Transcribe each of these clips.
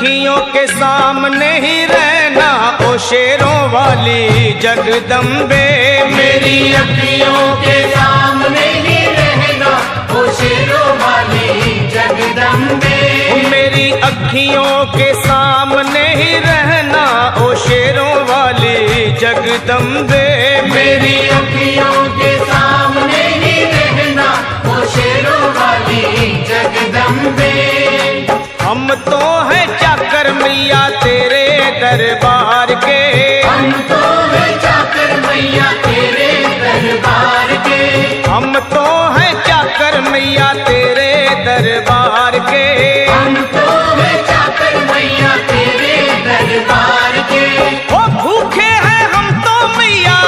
अखियों के सामने ही रहना ओ शेरों वाली जगदम्बे। मेरी अखियों के सामने ही रहना ओ शेरों वाली जगदम्बे। मेरी अखियों के सामने ही रहना ओ शेरों वाली जगदम्बे। मेरी अखियों के सामने ही रहना ओ शेरों वाली जगदम्बे। हम तो हैं चाकर मैया तेरे दरबार के। हम तो हैं चाकर मैया तेरे दरबार के। हम तो हैं चाकर मैया तेरे दरबार के। हम तो हैं चाकर मैया तेरे दरबार के। ओ भूखे हैं हम तो मैया,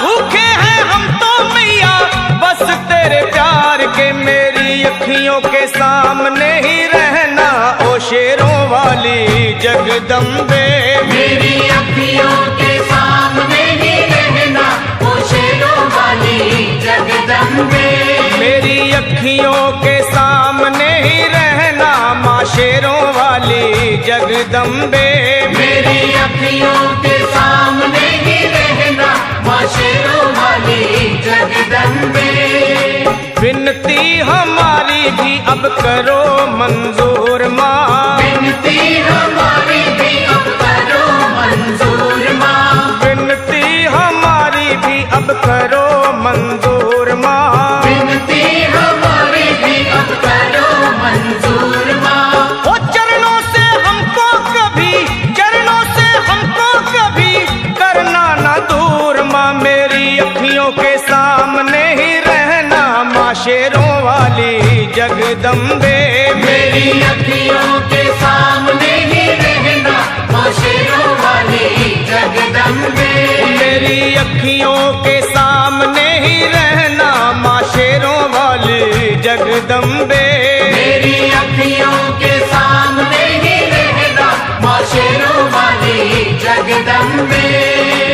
भूखे हैं हम तो मैया बस तेरे प्यार के। मेरी अखियों के सामने ही रहना ओ शेरों वाली जगदम्बे। मेरी अखियों के सामने ही रहना ओ शेरों वाली जगदम्बे। मेरी अखियों के सामने ही रहना माँ शेरों वाली जगदम्बे। मेरी अखियों के सामने ही रहना माँ शेरों वाली जगदम्बे। विनती हमारी भी अब करो मंजूर माँ। विनती हमारी भी अब करो मंजूर माँ। विनती हमारी भी अब करो मंजूर माँ। विनती हमारी भी अब करो मंजूर माँ। ओ चरणों से हमको कभी, चरणों से हमको कभी करना ना दूर माँ। मेरी अखियों के सामने ही रहना माँ शेरों वाली जगदम्बे। मेरी अखियों के सामने ही रहना माँ शेरों वाली जगदम्बे। मेरी अखियों के सामने ही रहना माँ शेरों वाली जगदम्बे। मेरी अखियों के सामने ही रहना माँ शेरों वाली जगदम्बे।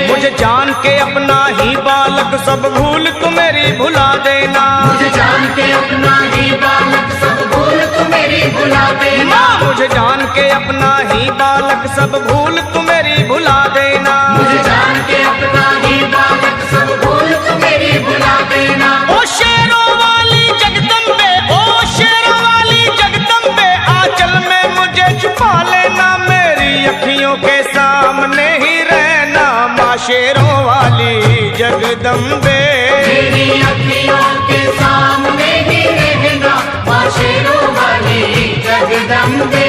मुझे जान के अपना ही बालक सब भूल तू मेरी भुला देना। मुझे जान के अपना ही बालक सब भूल तू मेरी भुला देना। मुझे जान के अपना ही बालक सब भूल तू मेरी भुला देना। मुझे जान के अपना ही बालक सब भूल तू मेरी भुला देना। ओ शेरों वाली जगदम्बे, ओ शेरों वाली जगदम्बे आंचल में मुझे छुपा लेना। मेरी अखियों के सामने ही रहना माँ शेरों वाली जगदम्बे। मेरी अखियों के सामने ही रहना माँ शेरों वाली जगदम्बे।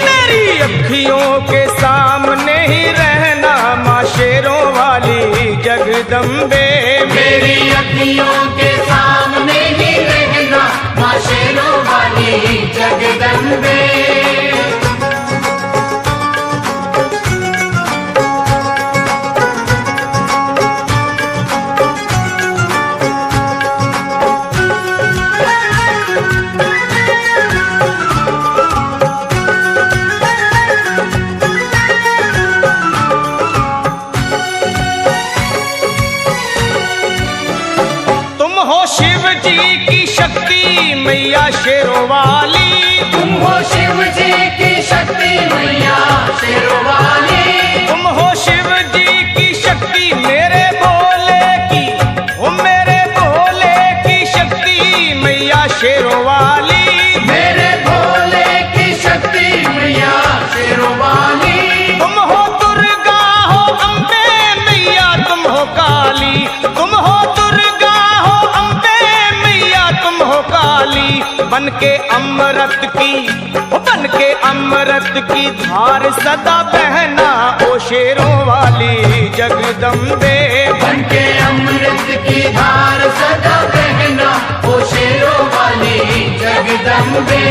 मेरी अखियों के सामने ही रहना माँ शेरों वाली जगदम्बे। मेरी अखियों के सामने ही रहना माँ शेरों वाली जगदम्बे। शिव जी की शक्ति मैया शेरों वाली। तुम हो शिव जी की शक्ति मैया शेरों वाली। तुम हो शिव जी की शक्ति मेरे भोले की, ओ मेरे भोले की शक्ति मैया शेरों वाली। मेरे भोले की शक्ति मैया शेरों वाली। तुम हो दुर्गा हो अम्बे मैया तुम हो काली। तुम हो दुर्गा हो अम्बे मैया तुम हो काली। बन के अमृत की, बन के अमृत की धार सदा बहना ओ शेरों वाली जगदम्बे। बन के अमृत की धार सदा बहना ओ शेरों वाली जगदम्बे।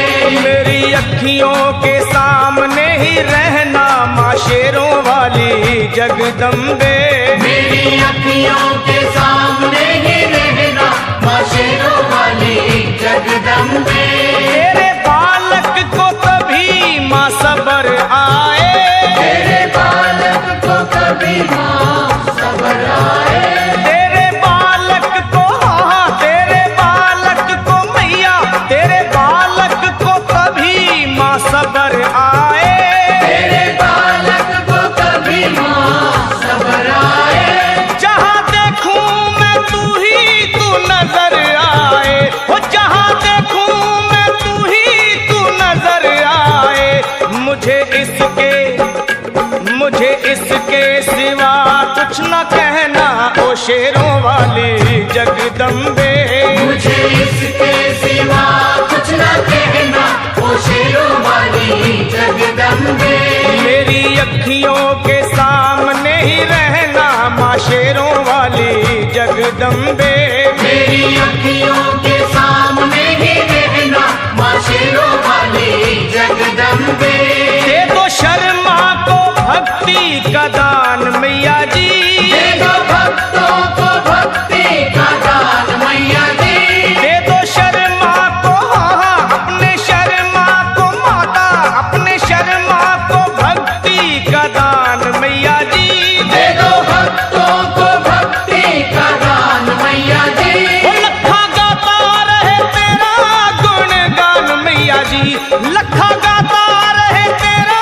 मेरी अखियों के सामने ही रहना माँ शेरों वाली जगदम्बे। मेरी अखियों के सामने ही रहना माँ शेरों वाली जगदम्बे। तेरे बालक को कभी माँ सबर आए। तेरे बालक को कभी माँ सबर आए। तेरे बालक को, हाँ तेरे बालक को मैया, तेरे बालक को कभी माँ सबर आए। तेरे शेरों वाली जगदम्बे। मुझे इसके सिवा कुछ न कहना, ओ शेरों वाली जगदम्बे। मेरी अखियों के सामने ही रहना माँ शेरों वाली जगदम्बे। मेरी अखियों के सामने ही रहना, माँ शेरों वाली जगदम्बे। दे दो शर्मा को भक्ति का दान मैया जी, दे दो भक्तों को भक्ति का दान मैया जी। दे दो शर्मा को, हाँ अपने शर्मा को माता, अपने शर्मा को भक्ति का दान मैया जी। दे दो भक्तों को भक्ति का दान मैया जी। वो लखा गाता रहे तेरा गुणगान मैया जी, लखा गाता रहे तेरा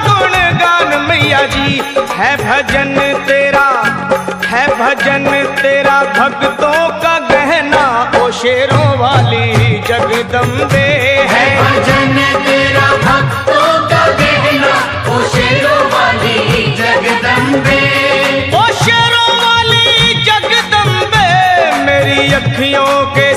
गुणगान मैया जी। है भजन तेरा, है भजन तेरा भक्तों का गहना ओ शेरों वाली जगदम्बे। है भजन तेरा भक्तों का गहना, ओ शेरों वाली जगदम्बे। ओ शेरों वाली जगदम्बे, मेरी अखियों के